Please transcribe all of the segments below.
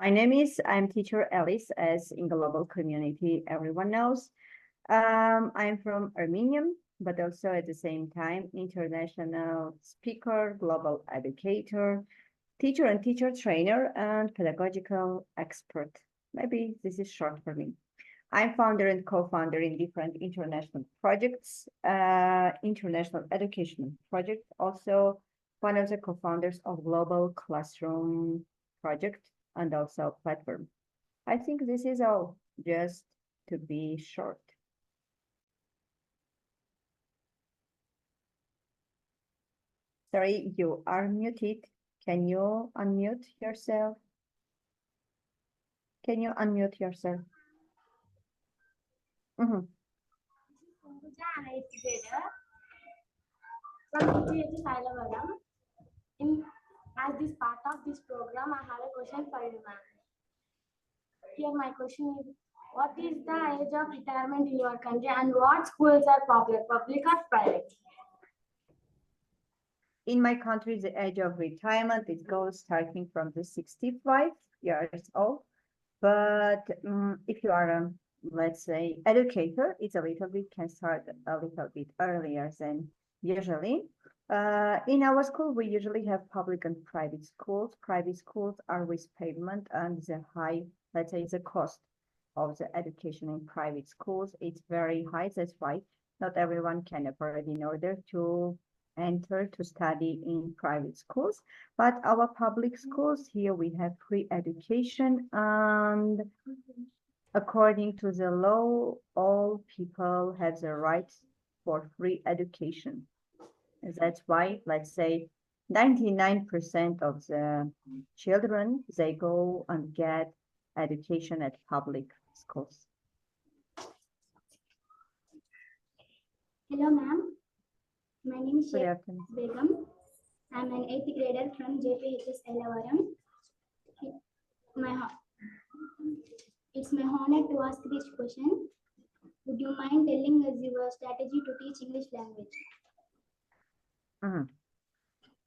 I'm teacher Alice, as in global community, everyone knows. I'm from Armenia, but also at the same time, international speaker, global educator, teacher and teacher trainer, and pedagogical expert. Maybe this is short for me. I'm founder and co-founder in different international projects, international educational projects, also one of the co-founders of Global Classroom Project and also platform. I think this is all, just to be short. Sorry, you are muted. Can you unmute yourself? Can you unmute yourself? I'm from GPHS Silavaram. As this part of this program, I have a question for you, ma'am. Here my question is, what is the age of retirement in your country and what schools are popular, public or private? In my country, the age of retirement, it goes starting from the 65 years old. But if you are, let's say, educator, it's a little bit, can start a little bit earlier than usually. In our school, we usually have public and private schools. Private schools are with payment and the high, let's say, the cost of the education in private schools, it's very high. That's why not everyone can afford in order to enter to study in private schools. But our public schools here, we have free education, and according to the law, all people have the right for free education. And that's why, let's say, 99% of the children, they go and get education at public schools. Hello, ma'am. My name is Sheikh Begum. I'm an 8th grader from JPHS Elavaram. It's my honor to ask this question. Would you mind telling us your strategy to teach English language?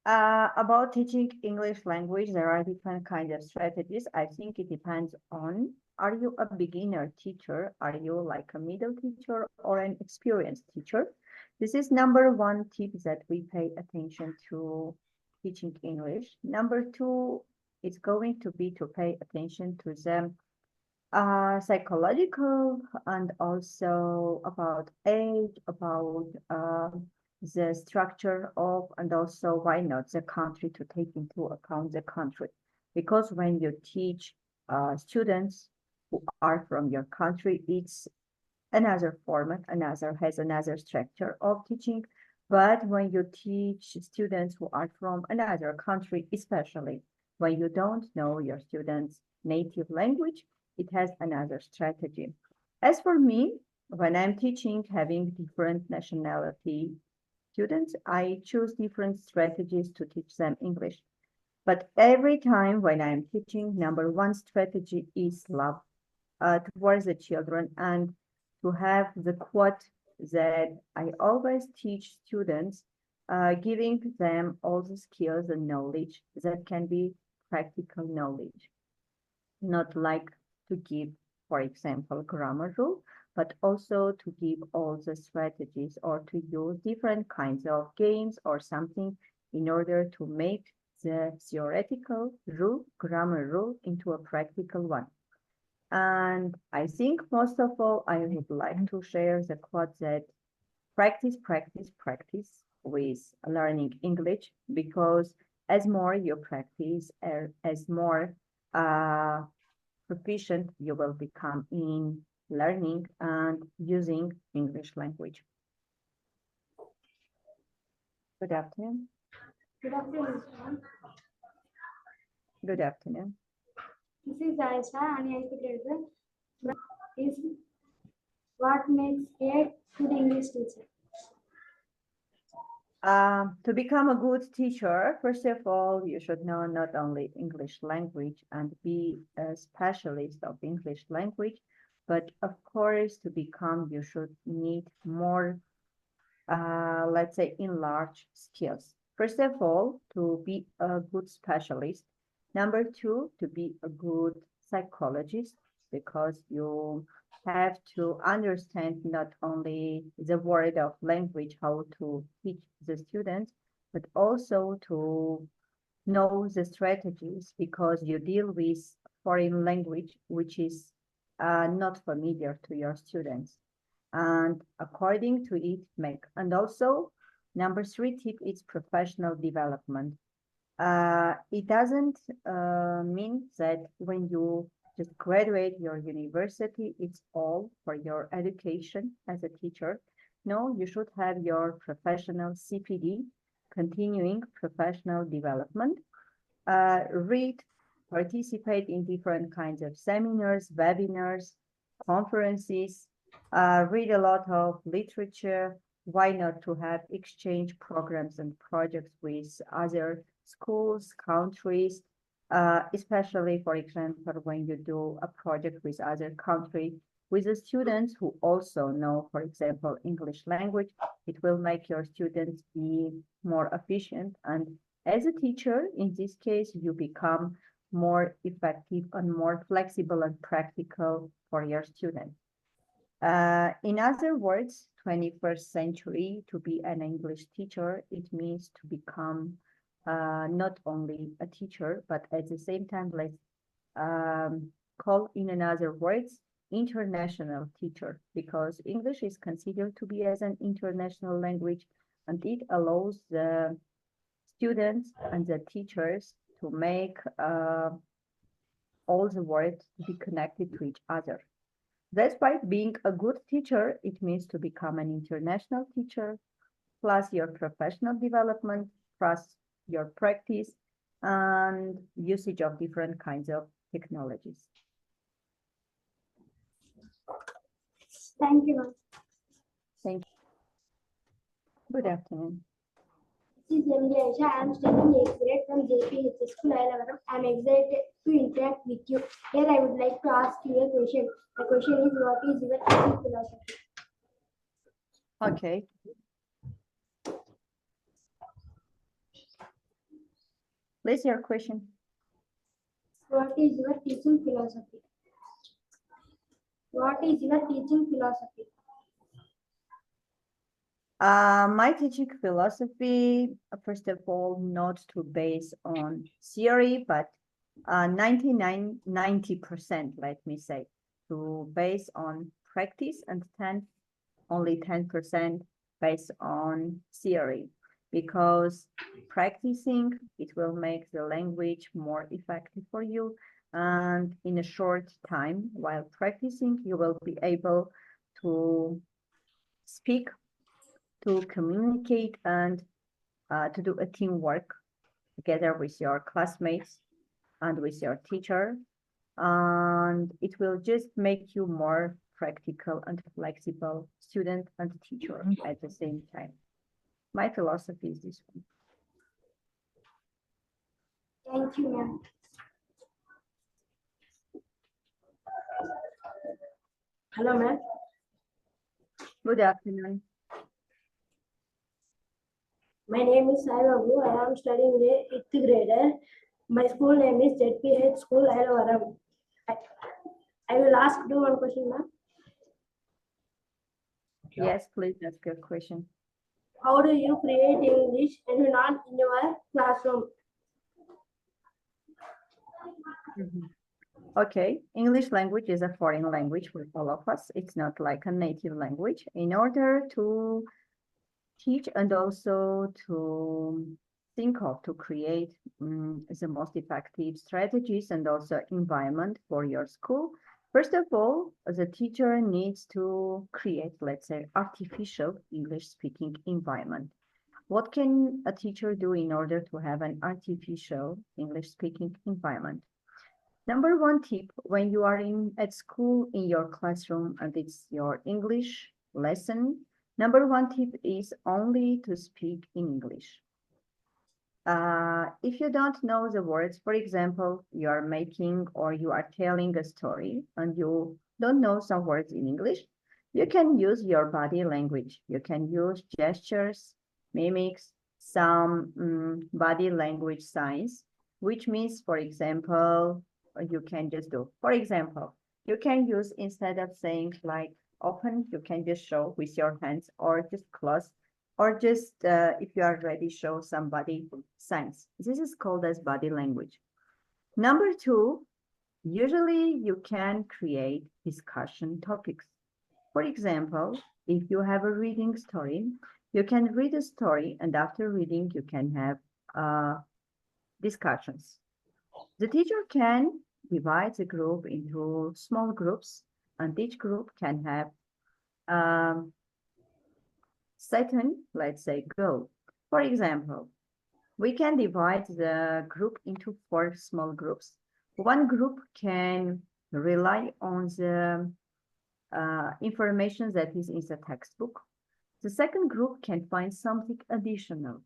About teaching English language, there are different kinds of strategies. I think it depends on, are you a beginner teacher? Are you like a middle teacher or an experienced teacher? This is number one tip that we pay attention to teaching English. Number two, it's going to be to pay attention to the psychological and also about age, about the structure of, and also why not the country, to take into account the country. Because when you teach students who are from your country, it's another format, has another structure of teaching. But when you teach students who are from another country, especially when you don't know your students' native language, it has another strategy. As for me, when I'm teaching, having different nationality students, I choose different strategies to teach them English. But every time when I'm teaching, number one strategy is love towards the children, and to have the quote that I always teach students, giving them all the skills and knowledge that can be practical knowledge, not like to give, for example, grammar rule, but also to give all the strategies or to use different kinds of games or something in order to make the theoretical rule, grammar rule, into a practical one. And I think most of all, I would like to share the quote that practice, practice, practice with learning English, because as more you practice, as more proficient you will become in learning and using English language. Good afternoon. Good afternoon, ma'am. Good afternoon. This is Aisha, an 8th grader. Is what makes a good English teacher? To become a good teacher, first of all, you should know not only English language and be a specialist of English language, but of course, to become, you should need more, let's say, enlarged skills. First of all, to be a good specialist, Number two, to be a good psychologist, because you have to understand not only the word of language, how to teach the students, but also to know the strategies, because you deal with foreign language, which is not familiar to your students. And according to it, make. And also, number three tip is professional development. It doesn't mean that when you just graduate your university, it's all for your education as a teacher. No, you should have your professional CPD, continuing professional development. Read, participate in different kinds of seminars, webinars, conferences, read a lot of literature. Why not to have exchange programs and projects with other schools, countries, especially, for example, when you do a project with other country, with the students who also know, for example, English language, it will make your students be more efficient. And as a teacher, in this case, you become more effective and more flexible and practical for your students. In other words, 21st century, to be an English teacher, it means to become not only a teacher, but at the same time, let's call in another words, international teacher, because English is considered to be as an international language, and it allows the students and the teachers to make all the words to be connected to each other. That's why being a good teacher, it means to become an international teacher, plus your professional development, plus your practice and usage of different kinds of technologies. Thank you, ma'am. Thank you. Good afternoon. This is MD Aisha. I am studying 8th grade from JPHS School, Ailavaram. I am excited to interact with you. Here I would like to ask you a question. The question is, what is your teaching philosophy? Okay. Please, your question. What is your teaching philosophy? What is your teaching philosophy? My teaching philosophy, first of all, not to base on theory, but 90%, let me say, to base on practice, and only 10% based on theory, because practicing, it will make the language more effective for you. And in a short time, while practicing, you will be able to speak, to communicate, and to do a teamwork together with your classmates and with your teacher. And it will just make you more practical and flexible student and teacher at the same time. My philosophy is this one. Thank you, ma'am. Hello, ma'am. Good afternoon. My name is Sai Babu. I am studying the 8th grader. My school name is ZPH School, Ailavaram. I will ask you one question, ma'am. Yes, please ask your question. How do you create English environment in your classroom? Okay, English language is a foreign language for all of us. It's not like a native language. In order to teach and also to think of, to create the most effective strategies and also environment for your school, first of all, the teacher needs to create, let's say, artificial English speaking environment. What can a teacher do in order to have an artificial English speaking environment? Number one tip, when you are at school in your classroom and it's your English lesson, number one tip is only to speak in English. If you don't know the words, for example, you are making or you are telling a story and you don't know some words in English, you can use your body language. You can use gestures, mimics, some body language signs. which means, for example, you can just do, for example, you can use, instead of saying like open, you can just show with your hands, or just close, or just if you are ready, show somebody signs. This is called as body language. Number two, usually you can create discussion topics. For example, if you have a reading story, you can read a story, and after reading, you can have discussions. The teacher can divide the group into small groups, and each group can have certain, let's say, goal. For example, we can divide the group into 4 small groups. One group can rely on the information that is in the textbook. The second group can find something additional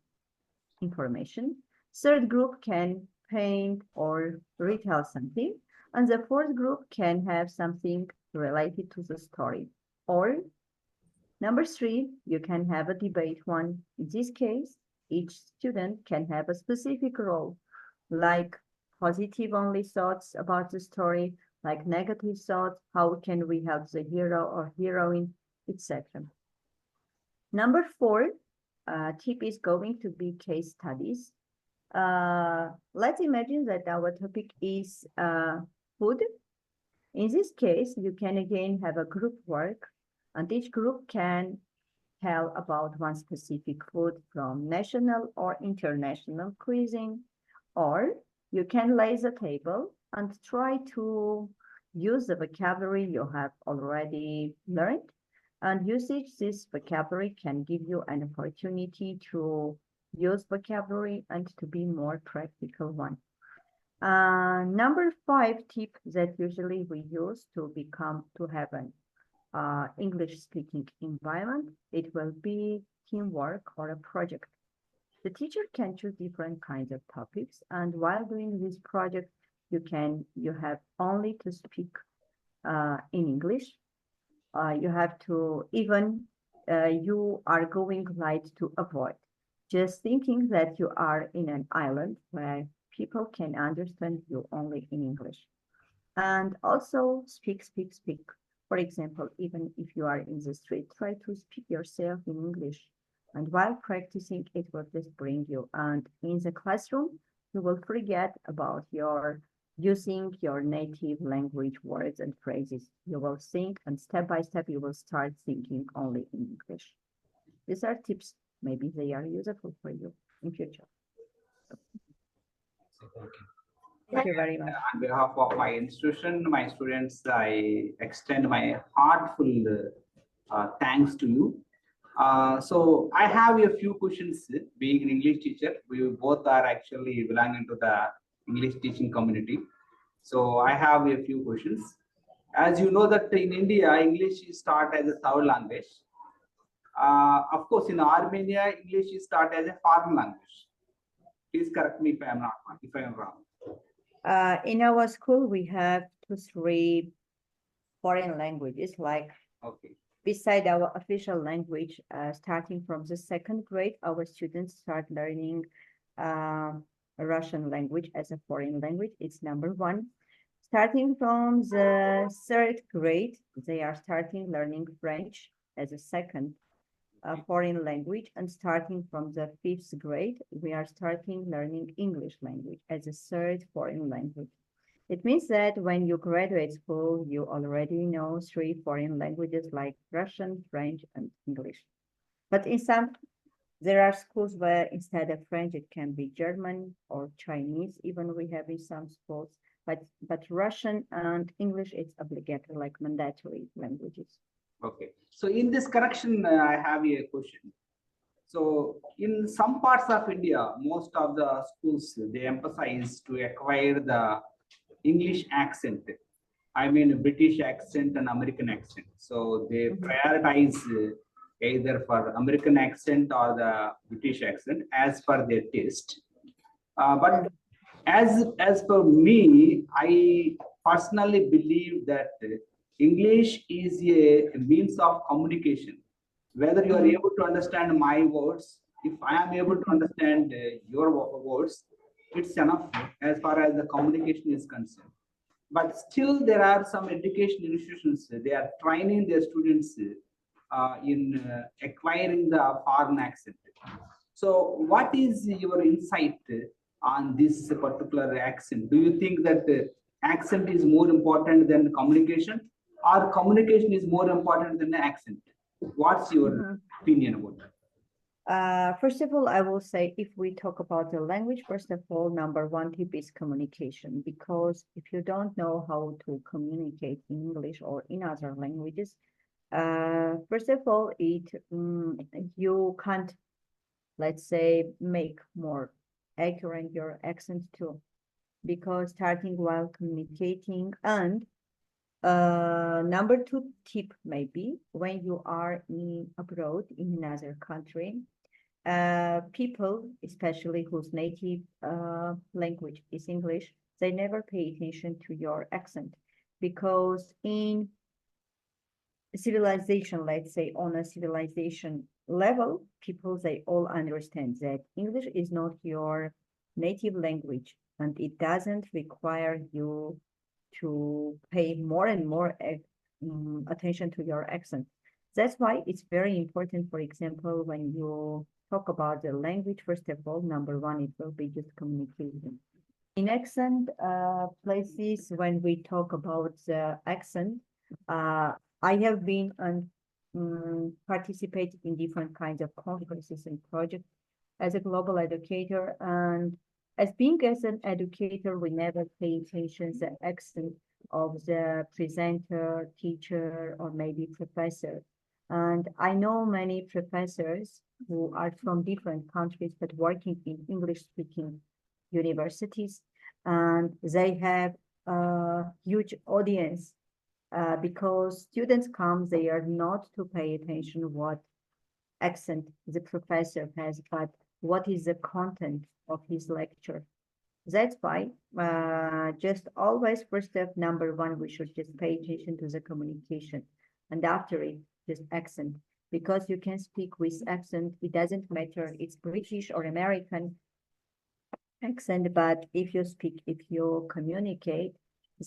information. Third group can paint or retell something. And the fourth group can have something related to the story. Or number 3, you can have a debate one. In this case, each student can have a specific role, like positive only thoughts about the story, like negative thoughts, how can we help the hero or heroine, etc. Number 4 tip is going to be case studies. Let's imagine that our topic is food. In this case, you can again have a group work, and each group can tell about one specific food from national or international cuisine, or you can lay the table and try to use the vocabulary you have already learned, and usage this vocabulary can give you an opportunity to use vocabulary and to be more practical one. Number 5 tip that usually we use to have an English speaking environment, it will be teamwork or a project. The teacher can choose different kinds of topics, and while doing this project, you have only to speak in English. You have to even you are going like to avoid just thinking that you are in an island where people can understand you only in English. And also speak. For example, even if you are in the street, try to speak yourself in English. And while practicing, it will just bring you. And in the classroom, you will forget about using your native language words and phrases. You will think, and step by step, you will start thinking only in English. These are tips. Maybe they are useful for you in future. Thank you very much. On behalf of my institution, my students, I extend my heartful thanks to you. So I have a few questions. Being an English teacher, we both are actually belonging to the English teaching community. So I have a few questions. As you know that in India, English is taught as a third language. Of course, in Armenia, English is taught as a foreign language. Please correct me if I am wrong. In our school, we have 2, 3 foreign languages, like beside our official language, starting from the 2nd grade, our students start learning Russian language as a foreign language. It's number 1. Starting from the 3rd grade, they are starting learning French as a second foreign language, and starting from the 5th grade, we are starting learning English language as a 3rd foreign language. It means that when you graduate school, you already know 3 foreign languages like Russian, French, and English. But in some, there are schools where instead of French, it can be German or Chinese, even we have in some schools, but Russian and English, it's obligatory, like mandatory languages. Okay, so in this correction, I have a question. So in some parts of India, most of the schools, they emphasize to acquire the English accent. I mean, British accent and American accent. So they prioritize either for American accent or the British accent as per their taste. But as for me, I personally believe that English is a means of communication. Whether you are able to understand my words, if I am able to understand your words, it's enough as far as the communication is concerned. But still, there are some education institutions, they are training their students in acquiring the foreign accent. So, what is your insight on this particular accent? Do you think that accent is more important than communication, or communication is more important than the accent? What's your opinion about that? First of all, I will say if we talk about the language, first of all, number one tip is communication, because if you don't know how to communicate in English or in other languages, first of all, you can't, let's say, make more accurate your accent too, because starting while communicating. And number two tip maybe when you are abroad in another country, people, especially whose native language is English, they never pay attention to your accent, because in civilization, let's say on a civilization level, people, they all understand that English is not your native language, and it doesn't require you to pay more and more attention to your accent. That's why it's very important, for example, when you talk about the language, first of all, number one, it will be just communication. In accent places, when we talk about the accent, I have been participated in different kinds of conferences and projects as a global educator, and as being as an educator, we never pay attention to the accent of the presenter, teacher, or maybe professor. And I know many professors who are from different countries but working in English-speaking universities, and they have a huge audience because students come, they are not to pay attention what accent the professor has, but what is the content of his lecture. That's why just always first step number one, we should just pay attention to the communication, and after it, just accent, because you can speak with accent. It doesn't matter it's British or American accent, but if you communicate,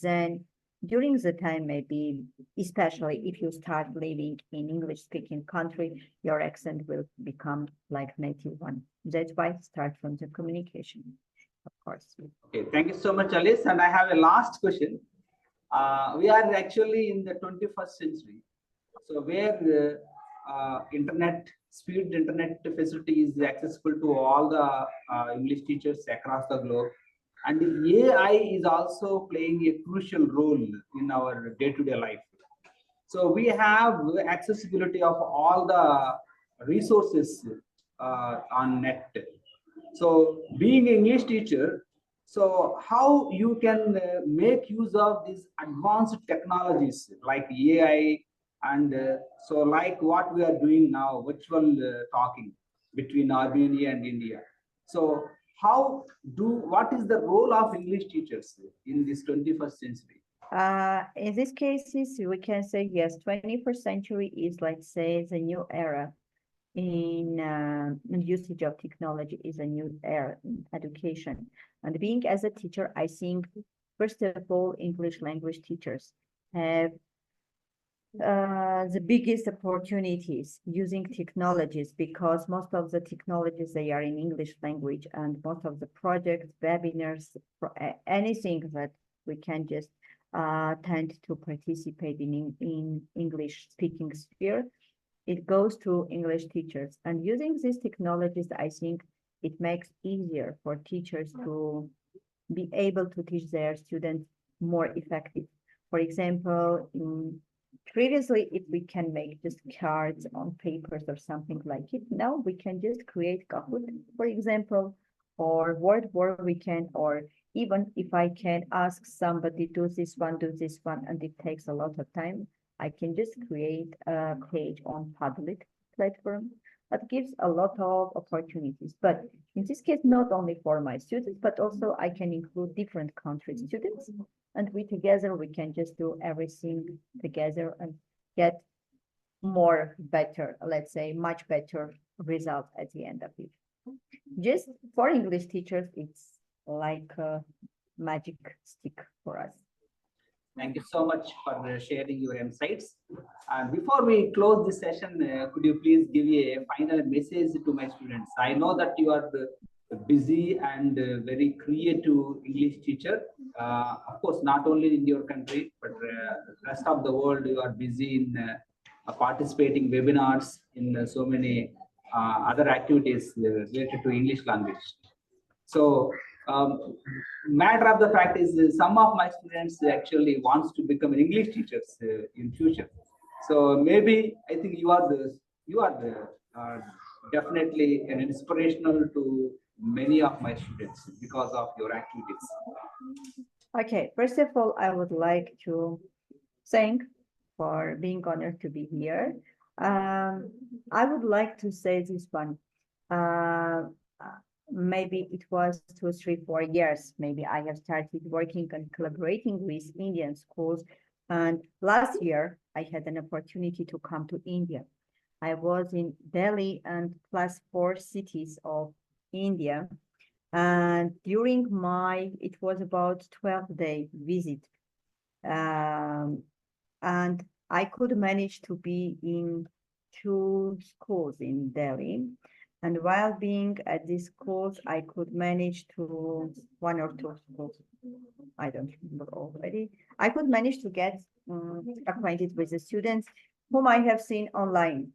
then during the time, maybe, especially if you start living in English-speaking country, your accent will become like native one. That's why start from the communication, of course. Okay, thank you so much, Alice. And I have a last question. We are actually in the 21st century, so where internet facility is accessible to all the English teachers across the globe. And AI is also playing a crucial role in our day-to-day life. So we have accessibility of all the resources on net. So being an English teacher, so how you can make use of these advanced technologies like AI, and so like what we are doing now, virtual talking between Armenia and India. So what is the role of English teachers in this 21st century? In these cases, we can say yes, 21st century is, let's say, the new era in usage of technology, is a new era in education. And being as a teacher, I think, first of all, English language teachers have the biggest opportunities using technologies, because most of the technologies, they are in English language, and most of the projects, webinars, anything that we can just tend to participate in English speaking sphere, it goes to English teachers. And using these technologies, I think it makes easier for teachers to be able to teach their students more effective. For example, previously, if we can make just cards on papers or something like it, now we can just create Kahoot, for example, or Word where we can, or even if I can ask somebody, do this one, and it takes a lot of time, I can just create a page on public platform. That gives a lot of opportunities. But in this case, not only for my students, but also I can include different country students. And together, we can just do everything together and get better, let's say, much better result at the end of it. Just for English teachers, it's like a magic stick for us. Thank you so much for sharing your insights. And before we close this session, could you please give a final message to my students? I know that you are busy and very creative English teacher. Of course, not only in your country, but rest of the world, you are busy in participating webinars in so many other activities related to English language. So matter of the fact is some of my students actually wants to become English teachers in future. So maybe I think you are the definitely an inspirational to many of my students because of your activities. Okay, first of all, I would like to thank for being honored to be here. I would like to say this one. Uh, Maybe it was 2, 3, 4 years. Maybe I have started working and collaborating with Indian schools. And last year, I had an opportunity to come to India. I was in Delhi and plus 4 cities of India. And during it was about 12-day visit. And I could manage to be in 2 schools in Delhi. And while being at these schools, I could manage to 1 or 2 schools. I don't remember already. I could manage to get acquainted with the students whom I have seen online.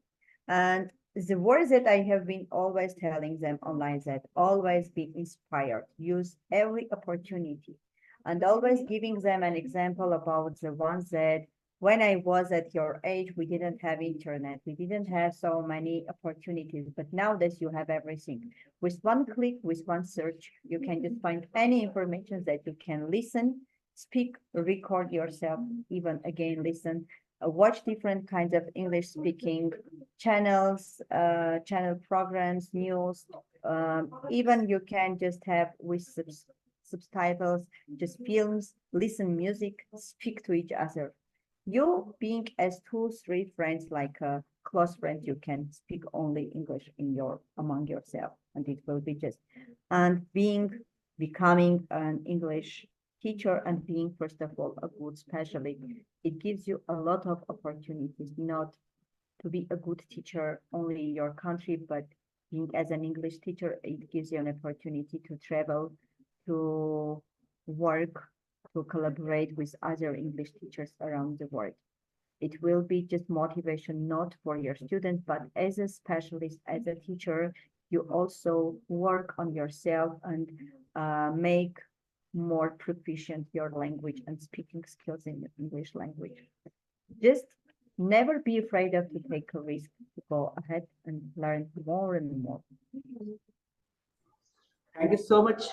And the words that I have been always telling them online that always be inspired, use every opportunity, and always giving them an example about the ones that when I was at your age, we didn't have internet, we didn't have so many opportunities, but now that you have everything, with one click, with one search, you can just find any information that you can listen, speak, record yourself, even again, listen, watch different kinds of English speaking channels, channel programs, news, even you can just have with subtitles, just films, listen music, speak to each other. You being as 2, 3 friends, like a close friend, you can speak only English among yourself, and it will be just, and becoming an English teacher and being, first of all, a good specialist, it gives you a lot of opportunities, not to be a good teacher only in your country, but being as an English teacher, it gives you an opportunity to travel, to work, to collaborate with other English teachers around the world. It will be just motivation, not for your students, but as a specialist, as a teacher, you also work on yourself and make more proficient your language and speaking skills in the English language. Just never be afraid of to take a risk, to go ahead and learn more and more. Thank you so much